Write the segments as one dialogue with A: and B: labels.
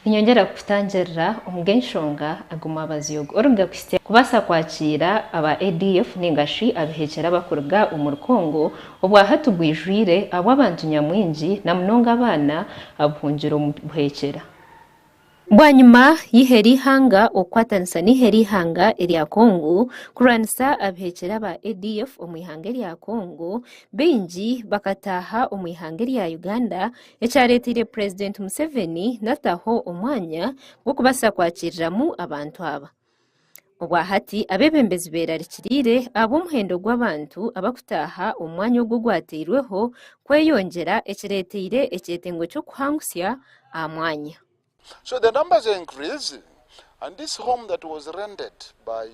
A: Inyongera kutangira umugenshonga aguma abaziyogo orubwa kwiste kubasa kwakira aba ADF ningashi abihekera bakurga umurkongo obwa hatugwijwire abo abantu nyamwinji na munonga abana abuhungiro muhekera Bwanyuma yiheri hanga okwatanisa niheri hanga erya Kongo kuranisa abihekera ba ADF omwihanga erya Kongo benji bakataha omwihanga erya Uganda echaretire President Museveni nataho omwanya wo kubasa kwakiriramu abantu aba obwahati abebembezi berarikirire ab'omuhendo gw'abantu abakutaha omwanya ogwo gwateirweho kweyongera ekireteire ekyetengo ky'okuhangusya amwanya.
B: So the numbers are increasing, and this home that was rented by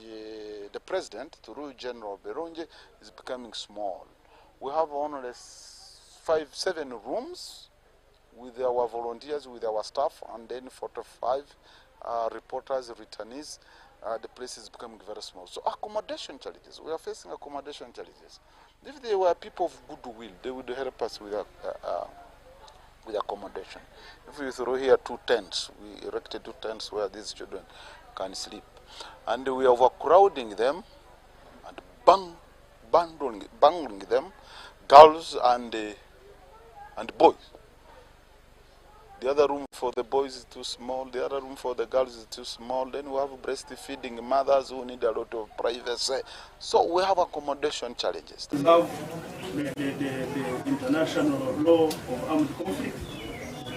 B: the president through General Beronje is becoming small. We have only 7 rooms with our volunteers, with our staff, and then 45 reporters, returnees. The place is becoming very small. So accommodation challenges, we are facing accommodation challenges. If there were people of goodwill, they would help us with accommodation. If we throw here 2 tents, we erected 2 tents where these children can sleep. And we are overcrowding them and bundling them, girls and boys. The other room for the boys is too small, the other room for the girls is too small. Then we have breastfeeding mothers who need a lot of privacy. So we have accommodation challenges.
C: We have the international law of armed conflict.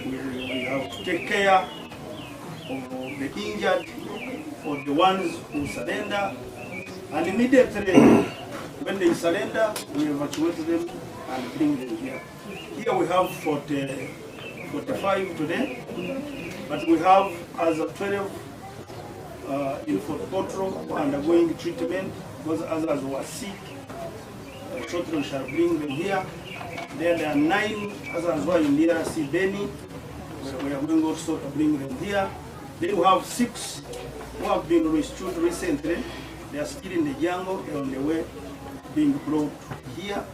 C: We have to take care of the injured, or the ones who surrender. And immediately when they surrender, we evacuate them and bring them here. Here we have 45 today, but we have as of 12 in Fort Potro who are undergoing treatment because others who are sick. Shortly we shall bring them here. Then there are 9 others who are in DRC Beni. We are going also to bring them here. Then we have 6 who have been restored recently. They are still in the jungle on the way being brought here.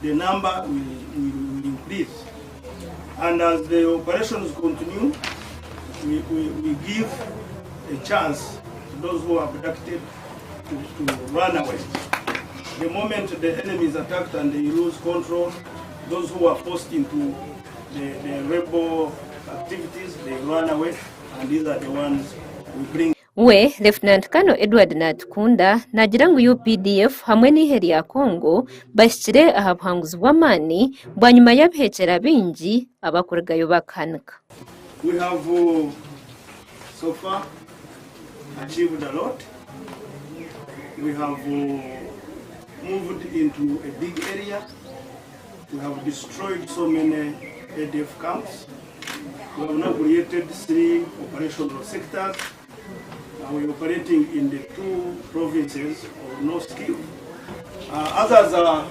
C: The number will increase. And as the operations continue, we give a chance to those who are abducted to run away. The moment the enemy is attacked and they lose control, those who are forced into the rebel activities, they run away, and these are the ones we bring.
A: We Lieutenant Colonel Edward Natkunda nagira ngo UPDF hamwe n'iheri ya Kongo bashyire ahabuhanguzi bw'amani bwanyuma y'abihekera bingi abakuragayo bakanika.
C: We have so far achieved a lot. We have moved into a big area. We have destroyed so many ADF camps. We have now created 3 operational sectors. We are operating in the 2 provinces of North Kivu. Others are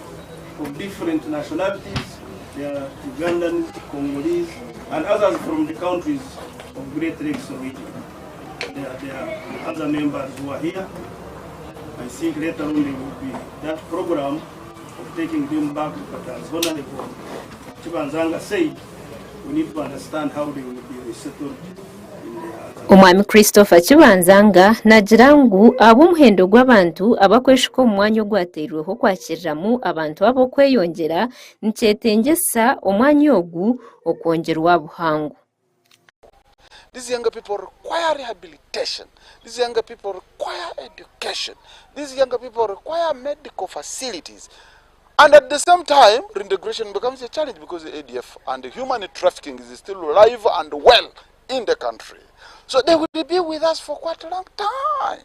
C: of different nationalities. They are Ugandans, Congolese, and others from the countries of Great Lakes region. There are other members who are here. I think later on there will be that program of taking them back, but as Honorable Chibanzanga said, we need to understand how they will be resettled.
A: Umwami Christopher Chibanzanga nagira ngo ab'omuhendo gw'abantu abakweshuka omwanya ogwateirweho kwakiriramu abantu abo kweyongera nkyetengesa omwanya ogu okwongerwa buhangu.
B: These younger people require rehabilitation. These younger people require education. These younger people require medical facilities. And at the same time, reintegration becomes a challenge because the ADF and the human trafficking is still alive and well in the country. So they will be with us for quite a long time.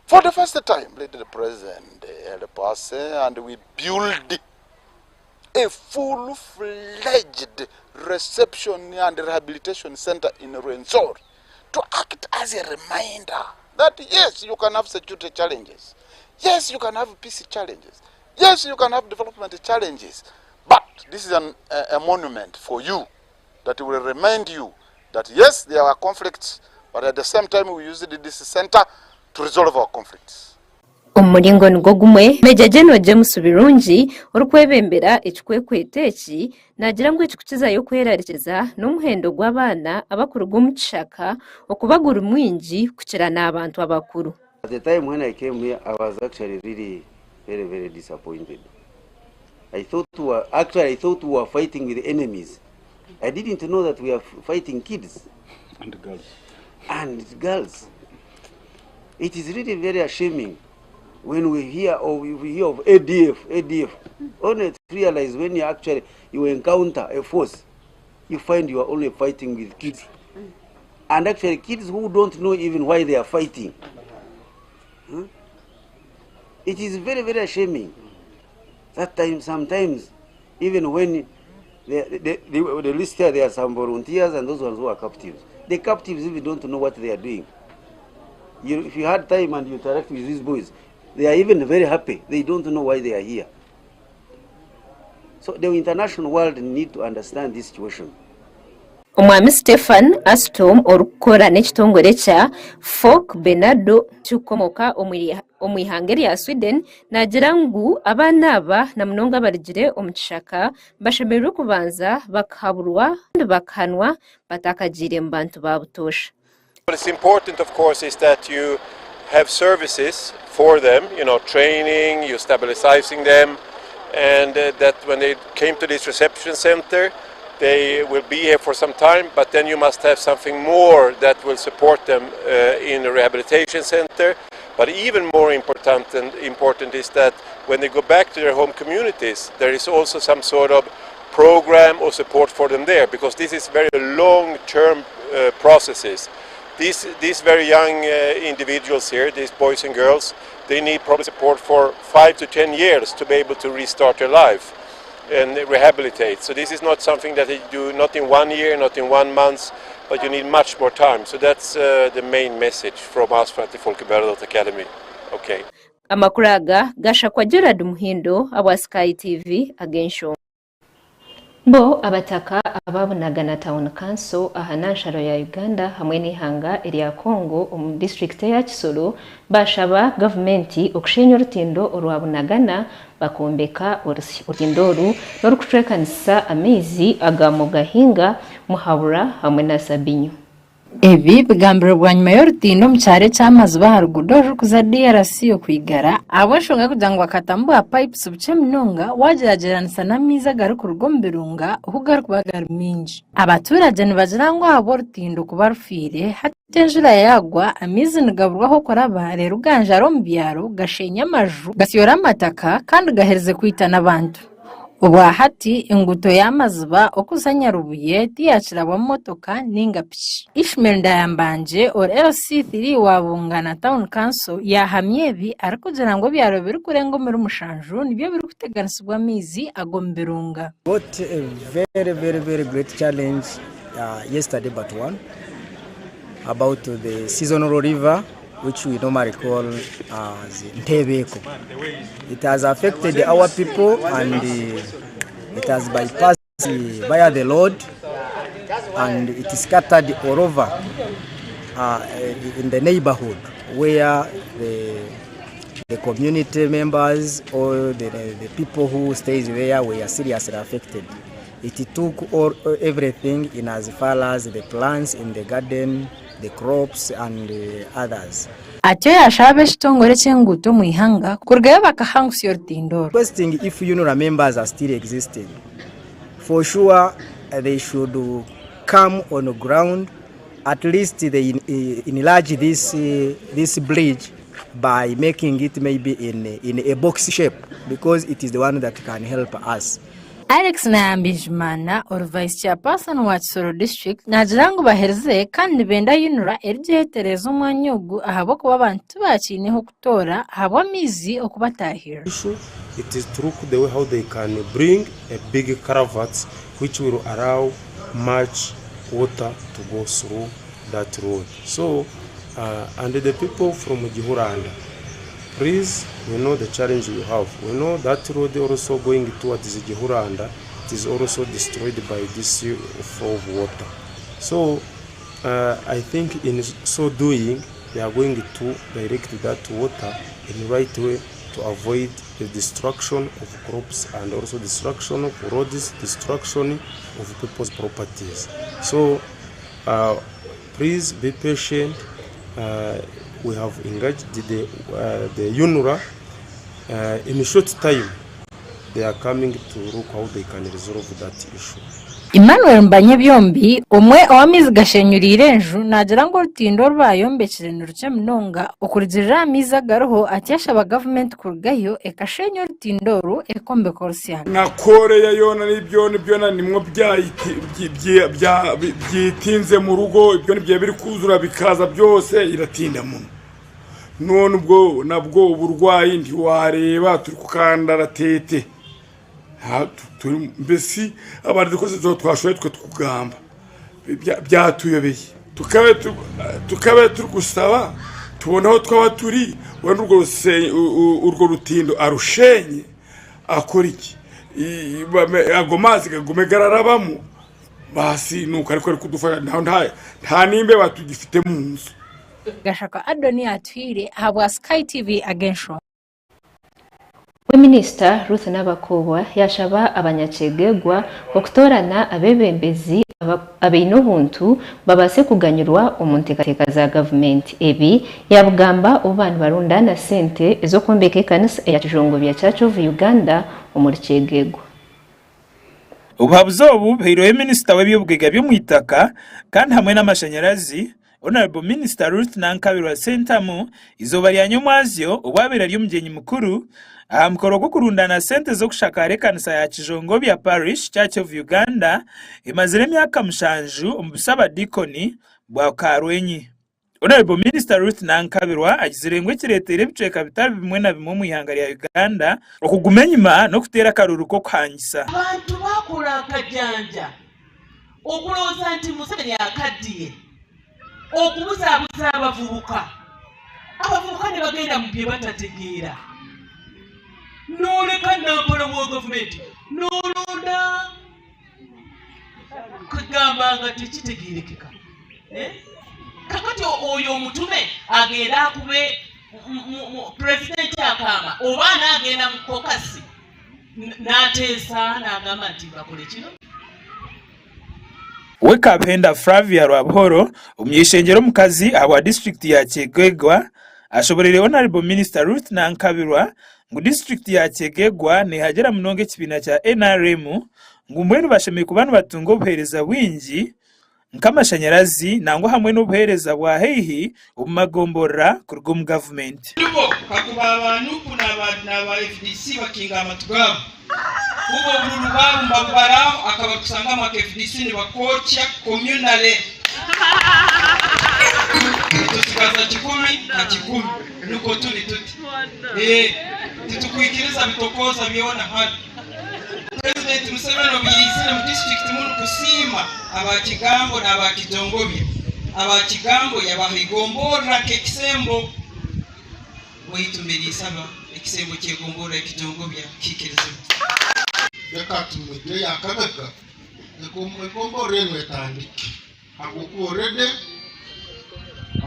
B: For the first time, let the president help us, and we build a full-fledged reception and rehabilitation center in Rwenzori to act as a reminder that yes, you can have security challenges. Yes, you can have peace challenges. Yes, you can have development challenges. But this is a monument for you that will remind you that yes, there are conflicts, but at the same time we use this center to resolve our conflicts.
A: umuringo nigo gumwe Meja General James Birungi urukwebembera ekikwekweteki nagira ngo ekikukizayo kwererekeza n'umuhendo gw'abana abakuru g'omukishaka okubagura mwingi kukira n'abantu abakuru.
D: At the time when I came here, I was actually really very disappointed. I thought we were fighting with enemies. I didn't know that we are fighting kids
B: And girls.
D: and girls. It is really very ashaming when we hear of ADF. Only to realize when you encounter a force, you find you are only fighting with kids. And actually kids who don't know even why they are fighting. It is very ashaming. That time, sometimes, even when the list here, there are some volunteers and those ones who are captives. The captives even don't know what they are doing. If you had time and you interact with these boys, they are even very happy. They don't know why they are here. So the international world need to understand this situation.
A: Omwami Stefan Astom orukora n'ekitongole kya Folk Benado kikomoka omwihanga lya Sweden nagira ngu abana aba na munonga barigire omukishaka bashemererwe kubanza bakaburwa bakahanwa batakagire mu bantu babutosha.
E: What is important, of course, is that you have services for them, training, you stabilizing them, and that when they came to this reception center, they will be here for some time, but then you must have something more that will support them in a rehabilitation center. But even more important is that when they go back to their home communities, there is also some sort of program or support for them there, because this is very long-term processes. These very young individuals here, these boys and girls, they need probably support for 5 to 10 years to be able to restart their life and rehabilitate. So this is not something that you do not in 1 year, not in 1 month, but you need much more time. So that's the main message from us from the Folkenberg Academy. Okay.
A: Amakuru aga gashakwa Gerard Muhindo aba Skytv agensho. Bo abataka ababunaga na Town Council ahanansharo ya Uganda hamwe n'ihanga erya Congo mu district ya Kisoro bashaba government okushenya urutindo orwabunagana bakombeka urutindoru n'orukutekanisa amezi agamu gahinga muhabura hamwe na Sabinyo.
F: Ebi bigambiro bwa nyuma y'urutindo mu cyare cy'amazi baharugudo kuza DRC yo kwigara abashonga kugira ngo bakatambua pipes buce minonga wagerageranisa na miza garuka rugombirunga uhugaruka bagara minji abaturage nibagira ngo abo rutindo kuba rufire hatenjura yagwa amizi nigaburwaho koraba rero uganje arombyaro gashenya amaju gasiyora amataka kandi gahereze kwita n'abantu Ubahati inguto y'amazuba okuzanya rubuye tiyacira abamotoka n'ingapishi. Ishmael Ndayambanje or LC3 wabungana Town Council yahamye ebi arikugira ngo byaro biri kurengomera umushanju nibyo biri kuteganisibwa mizi agomberunga.
G: What a very great challenge yesterday but one about the seasonal river which we normally call as Ntebeko. It has affected our people and it has bypassed via the road and it is scattered all over in the neighborhood where the community members or the people who stays there were seriously affected. It took everything in as far as the plants in the garden, the crops and others.
F: Ate yashabe shitongore cyenguto mu ihanga kurgaye bakahangusa yortindoro.
G: Questing if UNRWA members are still existing. For sure they should come on the ground, at least they enlarge this bridge by making it maybe in a box shape because it is the one that can help us.
F: Alex Nayambijimana or Vice Chairperson wa Kisoro District nagirango bahereze kandi benda UNRWA eryetereza umwanyogu ahabo kuba abantu bakineho kutora habo mizi okubatahira.
H: It is through the way how they can bring a big culvert which will allow much water to go through that road. So and the people from Gihuranda, please, we know the challenge you have. We know that road also going towards Gihuranda. It is also destroyed by this flow of water. So I think in so doing, they are going to direct that water in the right way to avoid the destruction of crops and also destruction of roads, destruction of people's properties. So please be patient. We have engaged the UNRWA. In a short time, they are coming to look how they can resolve that issue.
F: Emmanuel Mbanye byombi umwe awamizi gashenyura irenju nagira ngo rutindo rwayombekere n'uruce mnonga okurizira amiza garoho atyasha aba government kurgayo ekashenyo rutindoru ekombe korsia
I: na Korea yona nibyo na nimwo byitinze mu rugo ibyo nibyo biri kuzura bikaza byose iratinda muno none ubwo nabwo uburwayi ndi wareba turi kukandara tete mbesi abari dukoze zo twashoye twe tukugamba byatuyobeye tukabe turugusaba tubonaho twaba turi wenda urwo rutindo arushenye akora iki agomazi gagume gararabamo basi nuko ariko kudufasha nta nimbe batugifite mu nzu
F: gashaka Adoni atwire habwa Skytv agensho
A: Minisita Ruth Nabakobwa yashaba abanyakegegwa okutorana abebembezi abeinobuntu babase kuganyurwa omuntekateka za government ebi yabugamba obantu barundana sente ezo kombeka kanisa ya Kijongo bya Church of Uganda omurikegegwa
J: ubuhabuzobu bhiroye minisita w'ebyobugega byo mwitaka kandi hamwe n'amashanyarazi Honorable Minister Ruth Nankabirwa Sentamu izoba lyanyomwazyo obwabera ly'omugenyi mukuru mukoro gwo kurundana sente zo kushaka kanisa ya Kijongo bya Parish Church of Uganda emazire myaka mushanju omusaba dikoni bwa Karwenyi. Honorable Minister Ruth Nankabirwa agizirengwe kiretere biceka bitari bimwe na bimwe mu ihanga lya Uganda okugumenyima no kutera karuru ko kwanyisa
K: abantu bakula akajanja okuloza nti Museveni yakaddiye okubuzabuza abavubuka ne bagenda mu bye batategeera noleka nampala wa gavumenti nolonda kugamba nga tekitegeerekeka kakati oyo omutume agenda akube pulezidenti akama oba naagenda mu kokasi n'ateesa n'agamba nti bakole kino
J: Wekapenda Flavia Rwabhoro umyishengero mukazi awa district ya Chegegwa ashoborere Honorable Minister Ruth Nankabirwa ngu district ya Chegegwa ne hagera munonge kibina cha NRM ngu mwenu bashemeye ku bantu batungo buhereza wingi nkamashanyarazi nango hamwe n'ubuhereza bwa heihi ubumagombora ku rwo mu government
K: nubo kakuba abantu kuna n'aba FDC bakinga amatugabo ubo bululu barumba baraho akabakusanga mu FDC ni bakocha communale tusigaza kikumi na kikumi nuko tuli tuti tutukuikiriza bitokoza biona hadi President Museveni obiyisire mu district munu kusima abakigambo n'abakitongobye abakigambo yabahigombora kekisembo waitumiri saba ekisembo kyegombora ekitongobya kikirizo
L: yakati mujye yakabeka egombora eno etandike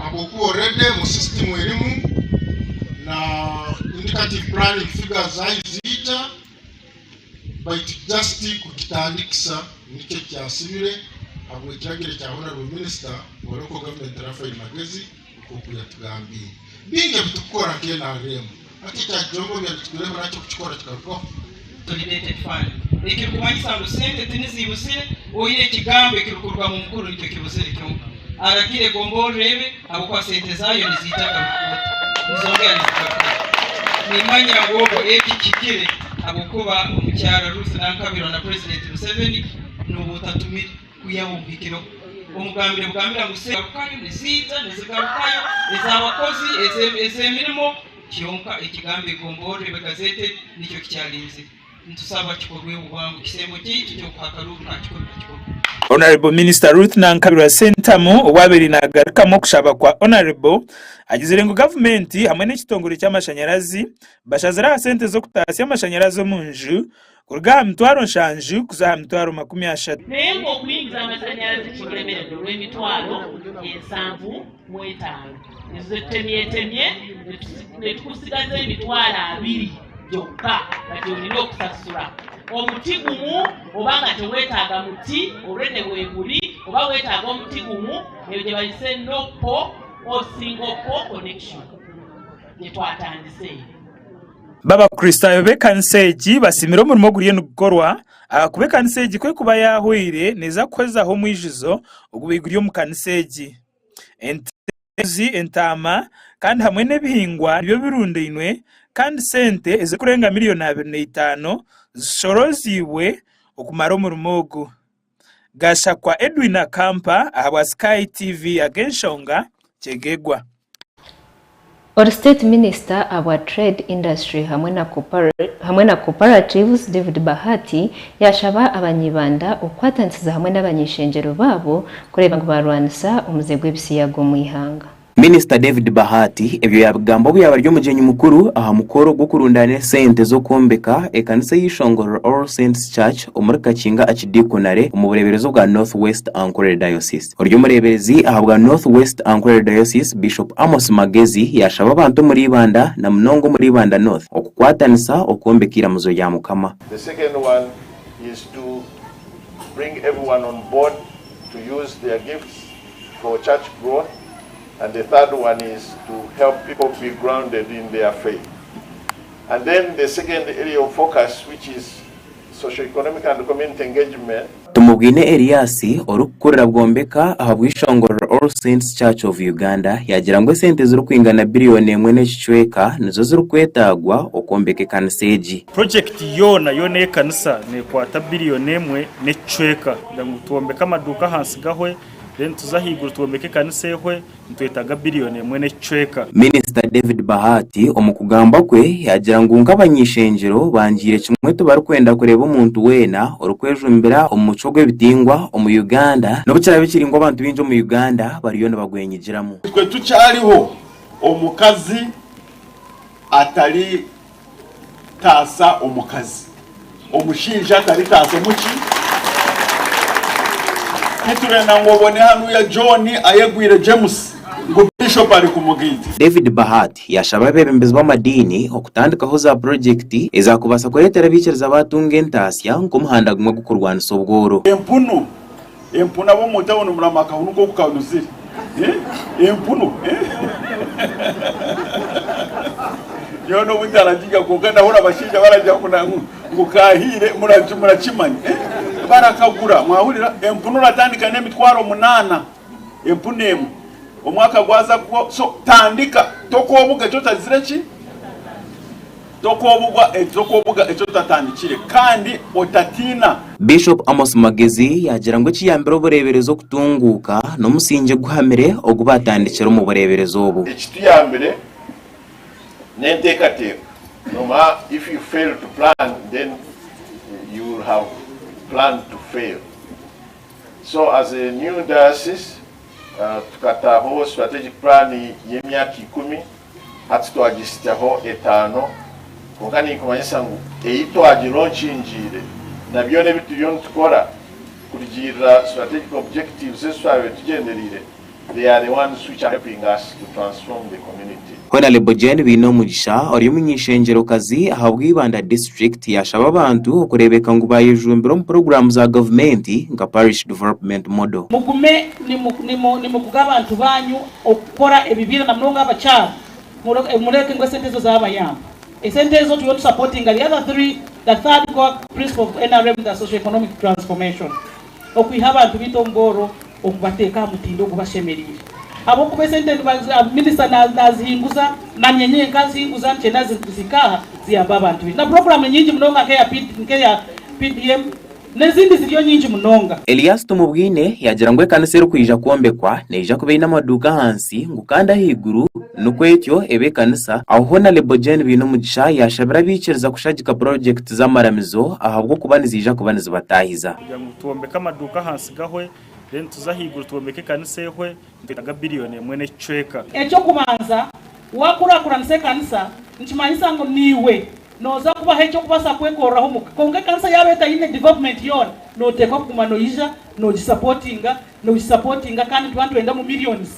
L: agokuorede mu system erimu na indicative planning figures zayizita but just kukitandikisa nicyo cyasibire abo kiragire cya Honorable Minister wa local government Rafael Magezi ukukuya tugambiye binge bitukora kena remo ati cya Jongo bya tukureba nacyo kukikora kikaruko
K: solidated fund ikikumanisa ngo sente tinizibusire oyiye kigambe kirukurwa mu mukuru nicyo kibusire cyo aragire gombo rebe abo kwa sente zayo nizitaka nizongera nizitaka nimanya ngo kikire abukuba umucyara Ruth Nankabirwa na President Museveni n'ubutatumira kuyabumbikiro umugambire bwambira guserukayo nizita nizigarukayo ezabakozi ezemirimo kyonka ikigambe gombore begazete nicyo kicyalinze ntusaba kikorwe ubangu kisembo cy'iki cyo kwakaruka kikoro
J: Honorable Minister Ruth Nankabirwa Sentamu wabiri nagarukamo kushaba kwa Honorable agizirengo government hamwe n'ikitongore cy'amashanyarazi bashazira sente zo kutasya amashanyarazi mu nju kuruga mitwaro nshanju kuza mitwaro 30.
M: Nembo kuyingiza amashanyarazi kiremerero rw'emitwaro 75 izo temye netukusigaza emitwaro 2 byokka kati olina okusasula omuti gumu obanga tewetaaga muti olwene weeguli oba wetaaga omuti gumu ebyo gye bayise nopo or single pole connection gyetwatandise.
J: Baba Kristayo bekanseji basimira omurimo guriye nugukorwa kubekanseji kwe kuba yahwire neza kwezaho mwijizo ogubiguriye mu kanseji entama kandi hamwe n'ebihingwa byo birundainwe kandi sente ezikurenga miliyoni 25 zishoroziwe okumara omurimo ogu. Gasha kwa Edwin Akampa ahabwa Skytv agenshonga chegegwa.
A: Or State Minister our Trade Industry hamwe na Cooperatives David Bahati yashaba abanyibanda okwatansiza hamwe n'abanyishenjero babo kureba ngo barwanisa umuzego w'ibisiyago mu ihanga.
N: Minister David Bahati ebyo yabigambo byabaryo mujenyi mukuru aha mukoro gwo kurundane sente zo kombeka ekanisa y'Ishongoro All Saints Church omuri Kakinga Achidikonare mu bureberezo bwa Northwest Ankole Diocese. Oryo mureberezi ahabwa Northwest Ankole Diocese Bishop Amos Magezi yashaba abantu muri Ibanda na Mnongo muri Ibanda North okukwatanisa okombekira muzo ya Mukama.
E: The second one is to bring everyone on board to use their gifts for church growth. And the third one is to help people be grounded in their faith. And then the second area of focus, which is socio-economic and community engagement.
N: Tumubwine Eliasi orukukorera bwombeka ahabwa Ishongoro All Saints Church of Uganda yagira ngo sente ziri kwingana biliyoni 1.5 nizo ziri kwetagwa okombeka kanseji.
C: Project yona ekanisa ne kwata biliyoni 1.5 ndangu tuombeka amaduka hansi gahwe then tuzahigura tuombeke kanisa ehwe ntwetaga biliyoni 1.5.
N: Minister David Bahati omukugamba kwe yagira ngo nk'abanyishenjero bangire kimwe to barikwenda kureba umuntu wena orukwejumbira omuco gwebitingwa omu Uganda no bucyara bikiri ngo abantu binjo mu Uganda bariyo nabagwenyigiramo.
I: Twe tucyariho omukazi atari tasa omukazi omushinja atari tasa muki Kiturena ngobone hanu ya John ayegwire James ngo Bishop ari kumugiti.
N: David Bahati yashaba bebembezi b'amadini okutandikaho za project ezakubasa kuretera bikereza abatunga entasya ngo muhanda gumwe gukurwanisa ubworo.
I: Empuna bo mutabona muramaka hunuko kukanuzira. Empunu. Yono butaragiga kugana hora abashinja barajya kuna ngukahire murachimanye. Barakagura mwahurira empunu ratandika n'emitwaro 8 empunemu omwaka gwaza ko so tandika tokobuga cyo tazireki tokobuga cyo tatandikire kandi otatina.
N: Bishop Amos Magezi yagira ngo kiyambira obureberezo kutunguka no musinje guhamire ogubatandikira mu bureberezo obu.
E: Ekitiyambire n'enteekateeka noma if you fail to plan then you will have plan to fail. So as a new diocese, tukataho strategic plan y'emyaka 10 hati twagisitaho 5 kongani kumanyisa ngo eyitwagironchinjire nabyo nebitu byo tukora kugira strategic objectives eswabe tugenderire. They are the ones which are helping us to transform the community.
N: Hona Lebojeni bino mugisha ori munyishenjero kazi ahabwa Ibanda district yashaba abantu okurebeka ngo bayejumbiro mu program za government nga parish development model.
M: Mugume ni mukuga abantu banyu okukora ebibira na mlonga abacha mureke ngo sente zo zabayamba. Sente zo to supporting the other three, the third core principle of NRM, the socio-economic transformation. Okwiha abantu bitongoro okubateka mutindo kubashemerire. Abo kubesente minister nazihinguza na nyenye kazihinguza nchena zikaha ziyamba abantu. Na program nyingi mnonga ya PDM nezindi ziliyo nyingi munonga.
N: Elias tumubwine yagira ngo ekanisa kwija kuombekwa neja kubeina maduka hansi ngukanda higuru nukwetyo ebekanisa aho na Lebojeni bino mugisha yashabira bikereza kushagika project z'amaramizo ahabwo kubanizija kubaniza batahiza.
C: Kugira ngo tuombeka maduka hansi gahwe then tuzahigura tuombeke kanisa ehwe ndetaga biliyoni 1.5.
M: Echo kubanza wakura kuranise kanisa nchimanyisa ngo niwe noza kuba hecho kubasa kwekoraho muka konga kansa yabeta ine development yon no teka kumano ija no supportinga kandi twantu enda mu millions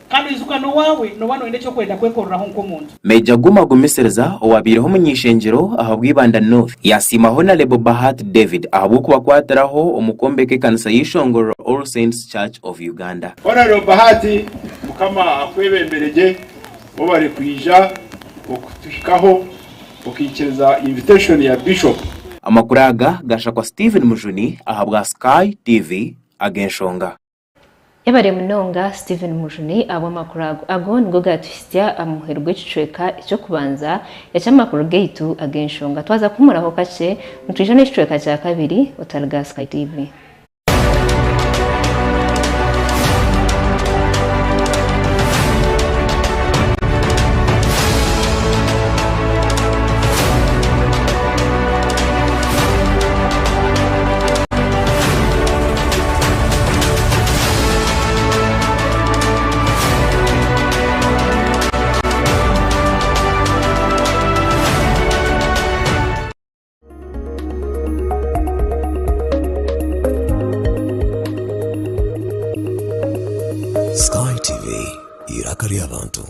M: kandi izuka no wawe no wano ende cyo kwenda kwekoraho nkomuntu
N: Meja Guma gumisereza owabireho munyishengero aho bwibanda North yasimaho na Lebo Bahati David aho kuba kwataraho umukombeke kanisa yishongoro All Saints Church of Uganda.
I: Honorable Bahati mukama akwebembereje bo bari kwija okutushikaho okikiriza invitation ya Bishop.
N: Amakuraga gasha kwa Steven Mujuni ahabwa Skytv agenshonga.
A: Yabare munonga Steven Mujuni abo makurago ago ngo gatwisya amuherwe cicweka cyo kubanza yaca makuru gate agenshonga twaza kumuraho kace mutwijane cicweka cya kabiri utarga Skytv.
O: Skytv irakari abantu.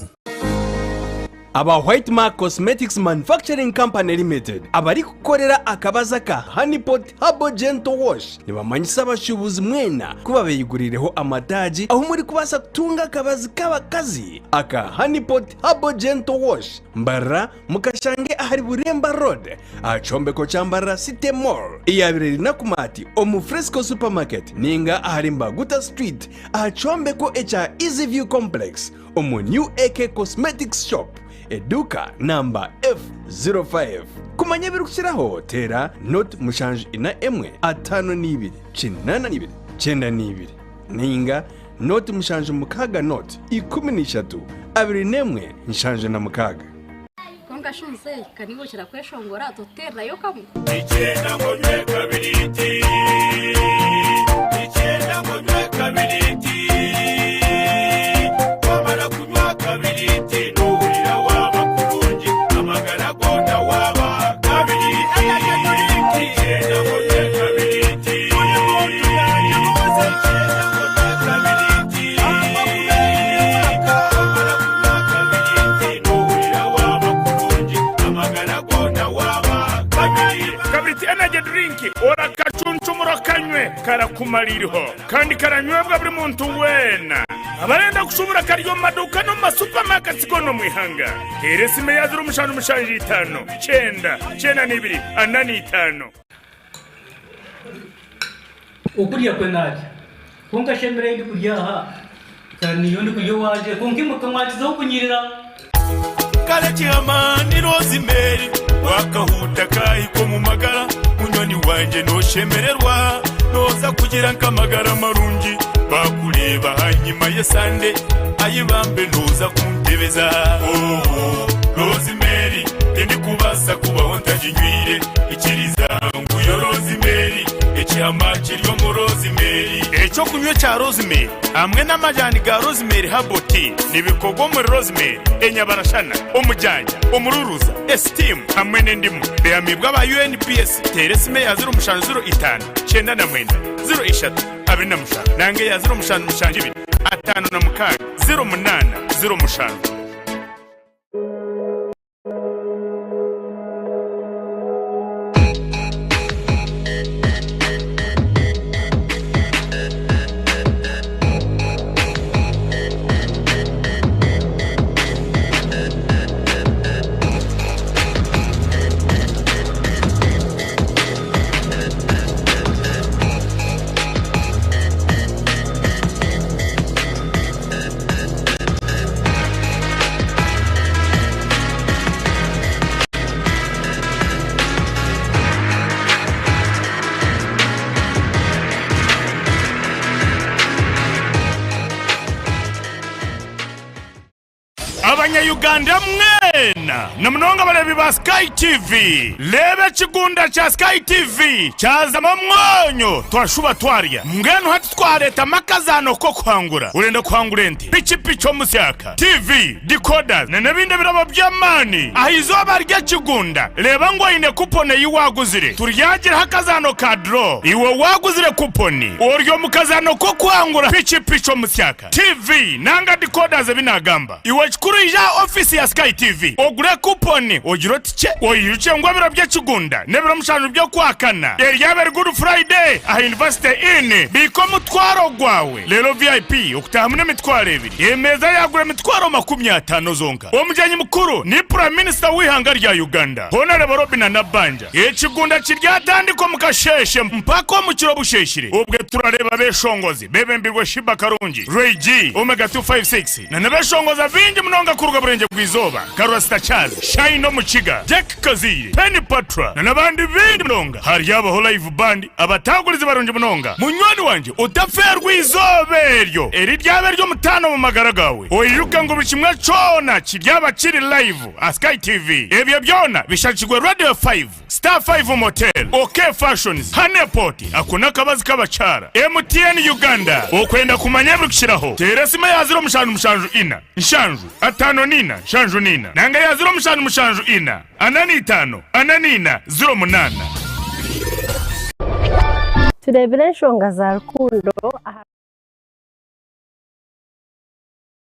P: Aba White Mark Cosmetics Manufacturing Company Limited abari kukorera akabaza ka Honeypot Herbal Gentle Wash nibamanyisa abashubuzi mwena kuba beyigurireho amataji aho muri kubasa kutunga akabazi k'abakazi aka Honeypot Herbal Gentle Wash mbara mukashange ahari Buremba Road acombeko cyambara City Mall iyabireri nakumati omu Fresco Supermarket ninga ahari Mbaguta Street acombeko echa Easy View Complex omu New AK Cosmetics Shop Eduka namba F05 kumanya birukiraho tera note mushanji ina emwe atano nibiri chinana nibiri chenda nibiri ninga note mushanji mukaga note 13 abiri nemwe nshanje na mukaga
Q: konga shunze kanigo shira kweshongora totera yo kamu
R: ichenda ngonywe kabiriti ichenda ngonywe kabiriti wamara kunywa kabiriti ora kacunchumura kanywe karakumaririho kandi karanywebwa buri muntu wena abarenda gushubura karyo maduka no masupermarket gono mwihanga eresime yazuru mushanu mushanji 5 9 2 anani 5
S: ukuriya kwenari konga shemere ndi kuryaha kandi yondi kuyo waje kongi mukamwajizo kunyirira
R: kale cyamani Rosemary wakahuta kahiko mu magara munyoni wanje no shemererwa noza kugira nkamagara marungi bakureba hanyuma ye Sande ayibambe noza kuntebeza Rosemary ndi kubasa kubaho ntajinywire ikiriza nguyo Rosemary ecyama kiryo mu Rosemary ecyo kunywa cya Rosemary hamwe n'amajani ga Rosemary haboti nibikogo muri Rosemary enyabarashana omujanja omururuza esteem hamwe n'endimu beamibwa ba UNPS teresime ya 0 5 9 0 abina mushana nange ya 0 5 2 5 na mukaga 0 8 0 5 abanyayuganda mwena namunonga balebi ba Skytv lebe kigunda cha Skytv cyazama mwonyo twashuba twarya ngeno hati twareta makazano ko kwangura urenda kwangura ente picho musyaka TV decoders nebinde birabo byamani ahizo barya kigunda leba ngo ine kupone yiwaguzire turyagira hakazano ka draw iwe waguzire kuponi oryo mukazano ko kwangura picho musyaka TV nanga decoders binagamba iwe chikurija office ya Skytv ogure kuponi ogiro tiche oyiruche ngo biro bya kigunda nebiro mushanu byo kwakana eryabe good Friday a university in biko mutwaro gwawe lelo VIP okutahamune mitwaro ebiri emeza yagure mitwaro 50 zonka omujyanyi mukuru ni prime minister wihanga rya Uganda Honorable Robin Nabanja ekigunda kiryatandiko mukasheshe mpako mu kiro busheshire ubwe turareba beshongozi bebembirwe Shiba Karungi Ray G Omega 256 na nebeshongoza vingi mnonga kuruga burenge bwizoba Karwasta Charles Shine Muchiga Jack Kaziri Penny Patra na nabandi vingi mnonga hari yabaho live band abatagurize baronje mnonga munywani wanje utaferwa izoberyo eri ryabe ryo mutano mu magara gawe oyiruka ngo bikimwe cona kiryaba kiri live a Skytv ebyo byona bishakigwe Radio 5 Star 5 Motel OK Fashions Haneport akuna kabazi kabachara MTN Uganda okwenda kumanya bukishiraho teresima ya 0 ina nshanju atano nina nshanju nina nanga ya 0 ina anani tano ananina 08
T: turebere nshonga za rukundo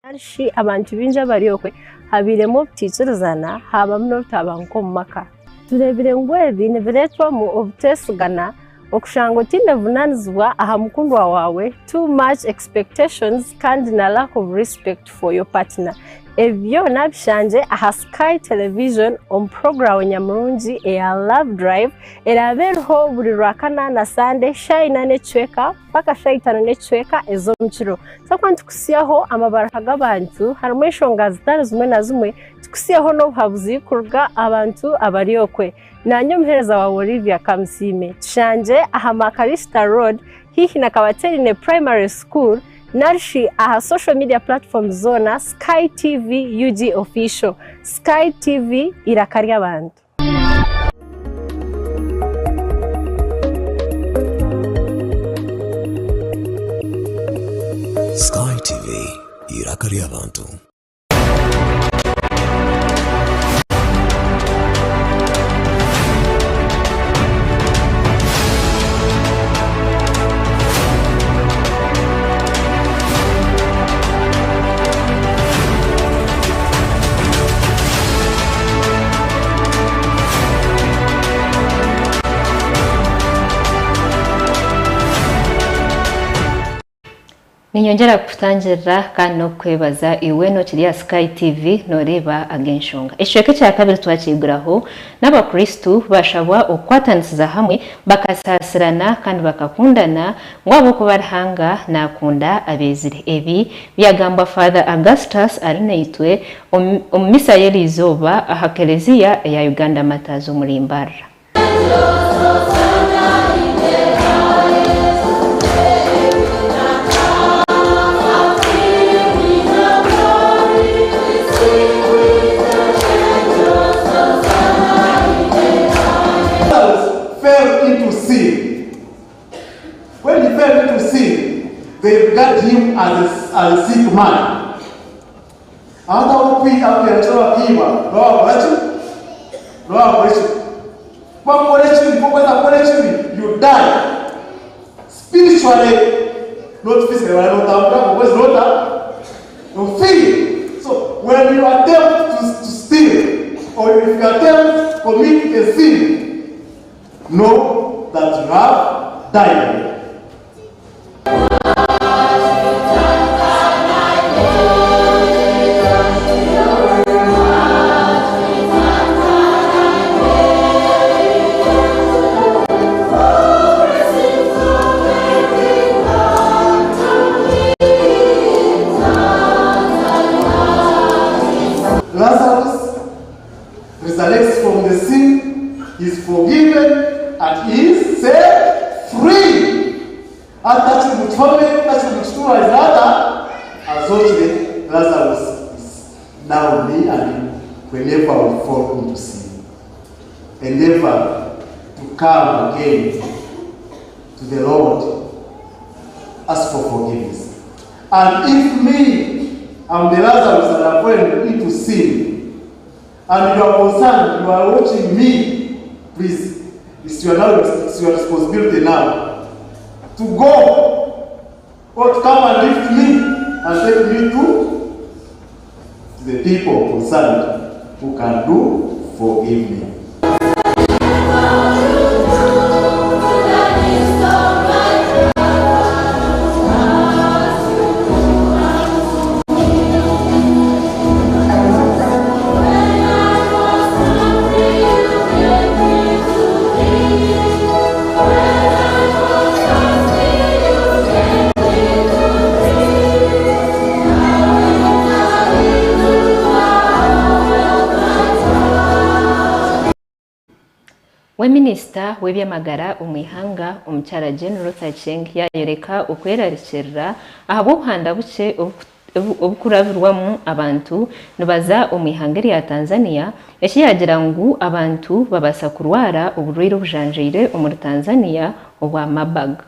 T: arshi abantu binja bariyokwe habiremo buticurizana habamno tabanko maka turebere ngwebi neveretwa mu obutesugana okushango tinde vunanizwa aha mukundwa wawe too much expectations kandi na lack of respect for your partner ebyo nabishanje aha Sky Television on program nyamurungi ya Love Drive eraberho buri rakana na Sunday shayina necweka paka shayitano necweka ezo mchiro sakwantu kusiyaho amabaraka gabantu harimo ishonga zitari zimwe na zimwe tukusiyaho no habuzi kurga abantu abariyokwe nanyo mhereza wa Olivia Kamsime tushanje aha Makarista Road hihi na Kawaterine Primary School Narshi aha social media platforms zona Skytv UG official Skytv irakaria abantu
O: Skytv irakaria abantu
A: Ninyongera kutangira kandi no kwebaza iwe no kiriya Skytv noreba agenshonga ishweke cya kabiri twakiguraho n'abakristu bashabwa okwatanisiza hamwe bakasasirana kandi bakakundana ngwabo ko barhanga nakunda abezire ebi byagamba Father Augustus arinayitwe omisayeli izoba aha Keleziya ya Uganda Matazo Mulimbara
U: They regard him as a sick man. Hata upika ukiachwa kiba, roho kwachi? Roho kwachi? Kwa kwachi, kwa kwachi, you die. Spiritually, not physically, not because not you feel. So when you attempt to steal, or if you attempt to commit a sin, know that you have died. Lazarus resurrects from the sin, is forgiven, and is set free. And that will determine, that will destroy rather, as Lazarus is now me and whenever we fall into sin, endeavor to come again to the Lord, ask for forgiveness. And if me, I'm the Lazarus and I'm falling into sin, and you are concerned, you are watching me, please, it's your responsibility now to go or to come and lift me and take me to the people concerned who can do forgive me.
A: we minisita w'ebyamagara omwihanga omukyala Jane Ruth Acheng yayoreka okwerarikirira aha bw'obuhanda bukye obukurabirwamu abantu nibaza omwihanga rya Tanzania ekiyagira ngu abantu babasa kurwara oburwaire obujanjaire omuri Tanzania obwa Marburg.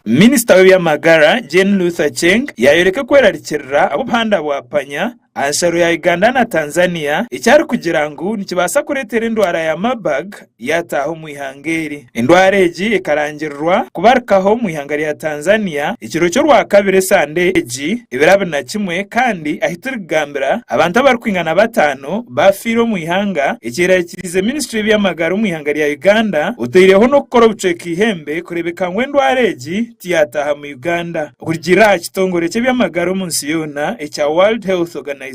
J: Minisita w'ebyamagara Jane Ruth Acheng yayoreka kwerarikirira obuhanda bwa panya ansaro ya Uganda na Tanzania icyari kugira ngo nikibasa kuretera indwara ya Marburg yataho mu ihangeri. Indwara egi ikarangirwa kubarikaho mu ihangari ya Tanzania ikiro cyo rwa kabiri sande egi ibirabe na kimwe kandi ahitirigambira abantu abarkwingana batano bafiro mu ihanga ikirayikirize Ministry y'Amagara mu ihangari ya Uganda utireho no gukora ubuceki ihembe kurebeka ngo indwara egi tiyataha mu Uganda. Kugira kitongore cy'ebyamagara munsi yona ecya World Health Organization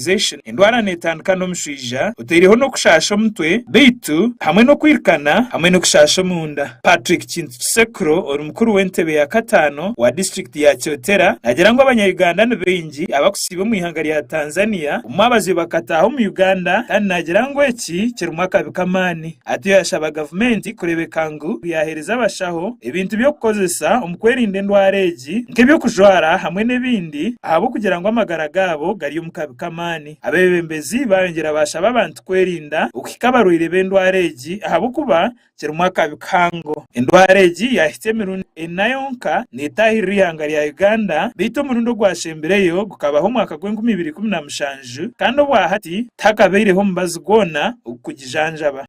J: indwara netandukana omushija utiriho no kushasha omutwe beitu hamwe no kwirikana hamwe no kushasha munda. Patrick Kinsekro ori mukuru w'entebe ya katano wa district ya Kyotera nagira ngo abanya-Uganda n'bengi abakusiba mu ihangari ya Tanzania umwabazi bakataho mu Uganda kandi nagira ngo eki kirumaka bikamani ati yashaba government kurebeka ngo yahereza abashaho ibintu byo kukozesa omukwerinda endwara egi nk'ebyo kujwara hamwe n'ebindi ahabo kugira ngo amagara gabo gari omukabikamani. Abebembezi bayongera bashaba abantu kwerinda ukikabarwire b'endwara egi ahabo kuba kirumaka bikango. Endwara egi yahite mirundi enayonka netahirira ihangari ya Uganda bito murundo gwashembereyo gukabaho mwaka gw'2017 kandi obwahati takabeireho mubazi gwona okugijanjaba.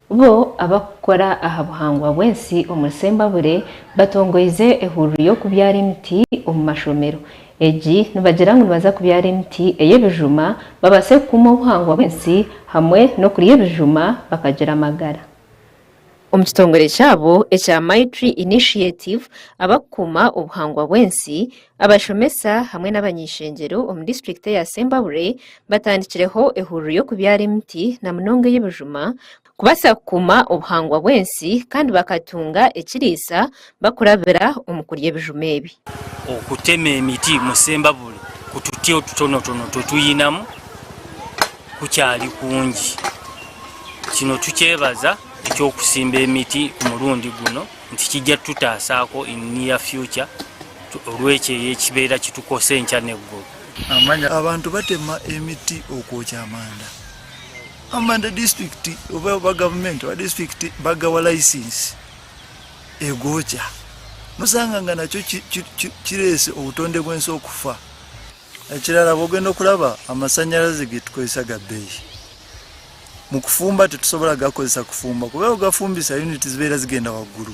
A: Bo abakora aha buhangwa bwensi omusembabure batongoize ehuriro yo kubyara imiti omu mashomero egi nibagira ngo baza kubyara imiti ey'ebijuma babase kuma obuhangwa bwensi hamwe no kuri ebijuma bakagira amagara. Omukitongore cyabo ekya Maitri Initiative abakuma obuhangwa bwensi abashomesa hamwe n'abanyishengero omu district ya Sembabure batandikireho ehuriro yo kubyara imiti na munonga y'ebijuma kubasa kuma obuhangwa bwensi kandi bakatunga ekirisa bakurabira omukurya ebijuma ebi.
B: Okutema emiti mu Sembabule kututyo tutonotono tutuyinamu kukyali kungi. Kino tukyebaza ekyokusimba emiti ku mulundi guno nti kijja tutasaako in near future olwekyo ekibeera kitukose enkya neggulu.
V: Abantu batema emiti okwokya amanda. Amanda district oba government wa district bagawa license egokya. Musanga nga nakyo kirese obutonde bw'ensi okufa. Ekirala bwogenda okulaba amasanyalaze getukozesa ga bbeeyi. Mu kufumba tetusobola gakozesa kufumba kuba ogafumbisa unit zibeera zigenda waggulu.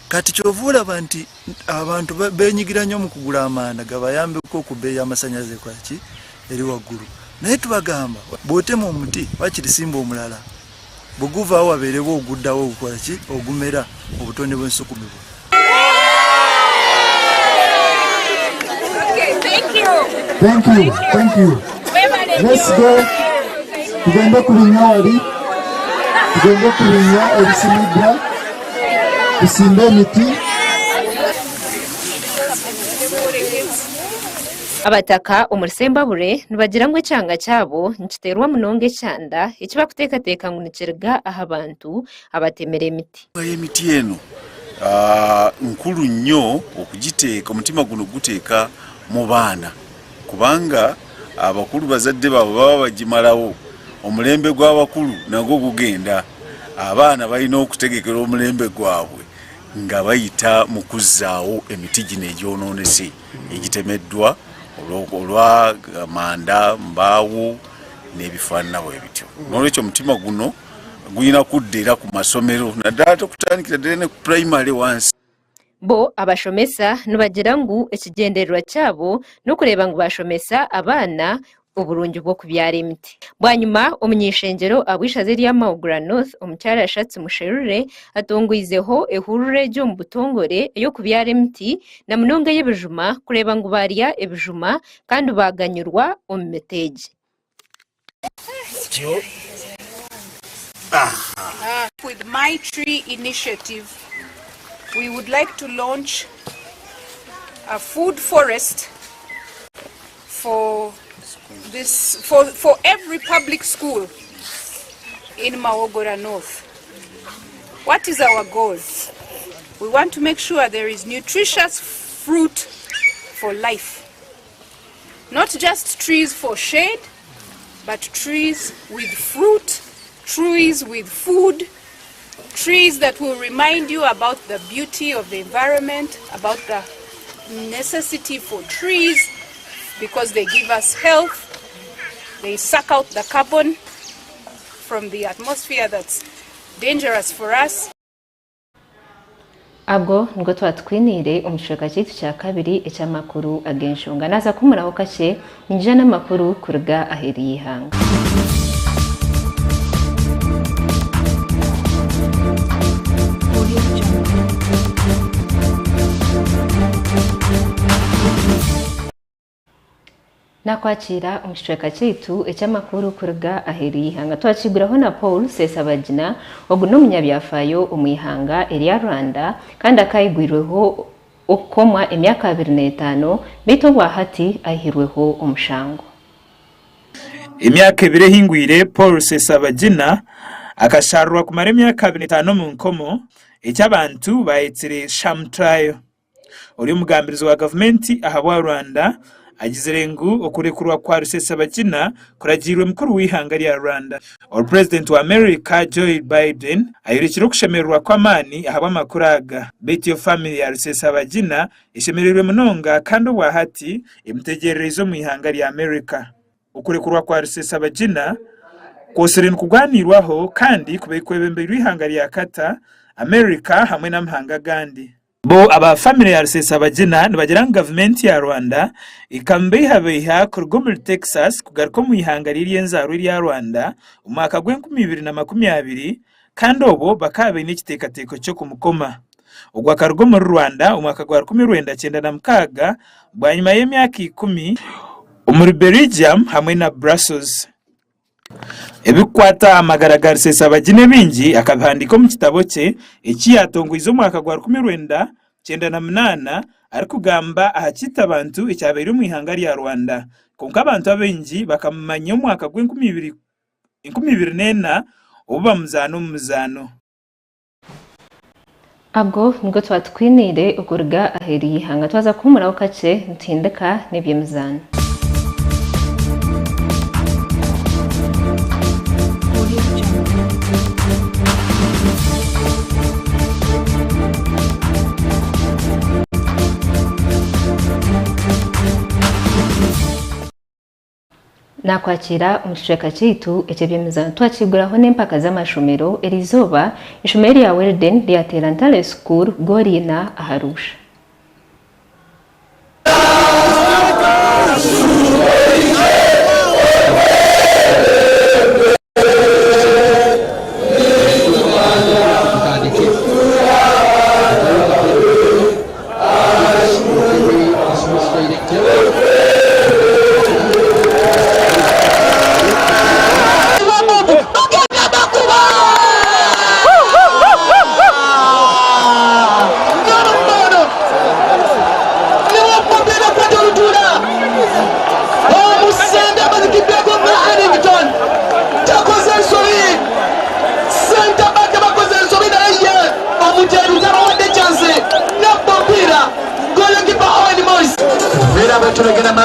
V: Kati kyovulaba nti abantu benyigira nnyo mu kugula amanda gabayambeko ku bbeeyi y'amasanyalaze kwaki eri waggulu. Naye tubagamba bw'otema omuti bakirisimba omulala bweguvaawo wabeerewo oguddawo ogukola ki ogumera obutonde bw'ensukumi bwo.
U: Thank you. Let's go. Tugende kulinya wali. Tugende kulinya ebisimibwa. Tusimbe emiti.
A: Abataka omuri Sembabure nibagira ngo ekyanga cyabo nikiterwa munonga ekyanda ekibakuteekateeka ngu nikiriga aha bantu abatemera emiti.
I: Emiti eno nkulu nnyo okugiteeka omutima guno guteeka mu baana kubanga abakulu bazadde baabwe baba bagimalawo omulembe gw'abakulu nagwo gugenda abaana balina okutegekera omulembe gwabwe nga bayita mu kuzzaawo emiti gino egyonoonese egitemeddwa olwa manda mbaawo n'ebifaananabo ebityo n'olwekyo omutima guno gulina kudda era ku masomero naddala tokutandikira ddala ne ku primary wansi.
A: Bo abashomesa nubagira ngu ekigendererwa kyabo n'okureba ngu bashomesa abaana oburungi bwo kubyara emiti. Bwanyuma omunyeshengero abwishaze ly'Amawugura North omukyala Ashatse Musherure atongwizeho ehurure ryo mu butongore yo kubyara emiti na munonga y'ebijuma kureba ngu barya ebijuma kandi baganyurwa omu miteegi.
D: With My Tree initiative, we would like to launch a food forest for every public school in Mawogora North. What is our goal? We want to make sure there is nutritious fruit for life. Not just trees for shade, but trees with fruit, trees with food, trees that will remind you about the beauty of the environment, about the necessity for trees, because they give us health, they suck out the carbon from the atmosphere that's dangerous for us.
A: Abwo ngo twatwinire omushaka kitu kya kabiri eky'amakuru agenshonga naza kumuraho kake ninjya n'amakuru kuruga aheri yihanga. Nakwakira omushaka kitu eky'amakuru kuruga aheri yihanga twakiguraho na Paul Sesabagina oguno munyabyafayo omwihanga erya Rwanda kandi akayigwirweho okomwa emyaka 25 bito bwahati ahirweho omushango.
J: Emyaka 2 hingwire Paul Sesabagina akasharwa kumara emyaka 25 mu nkomo eky'abantu bayitire sham trial. Uri mugambirizo wa government ahabwa Rwanda agizerengu okurekurwa kwa Rusesabagina kuragirwe mukuru w'ihanga rya Rwanda. President wa America Joe Biden ayirikira kushemererwa kw'amani ahabwa makuraga beti yo family ya Rusesabagina ishemererwe munonga kandi wahati imtegererezo mu ihanga rya America. Ukurekurwa kwa Rusesabagina kosereni kugwanirwaho kandi kubekwebembere ihanga rya Kata America hamwe n'amahanga gandi. Bo aba family ya Rusesabagina nibagira government ya Rwanda ikambeha kurgo muri Texas kugaruka mu ihanga ry'enzaro rya Rwanda umwaka gwa 2020 kandi obo bakabe n'ikitekateko cyo kumukoma ugwa kargo muri Rwanda umwaka gwa 1996 bwanyuma y'emyaka 10 muri Belgium hamwe na Brussels. Ebikwata amagaragara Rusesabagina bingi akabihandika mu kitabo cye ekiyatongwizo mwaka gwa 1998 ari kugamba ahakita abantu ekyabere mu ihanga rya Rwanda konka abantu abengi bakamanya mwaka gwa 2024 uba muzano.
A: Abwo ngo twatwinire ukuruga aheri yihanga twaza kumuraho kake ntindeka n'ebyemuzano. Nakwakira omushaka kitu eky'ebyemizano twakiguraho n'empaka z'amashomero erizoba ishomero ya Welden lya Terantale School Gorina aharusha.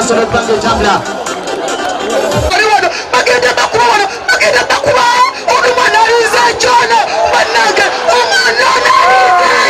U: national bank tabla bagenda bakubona bagenda bakuba omwana aliza jona banange omwana aliza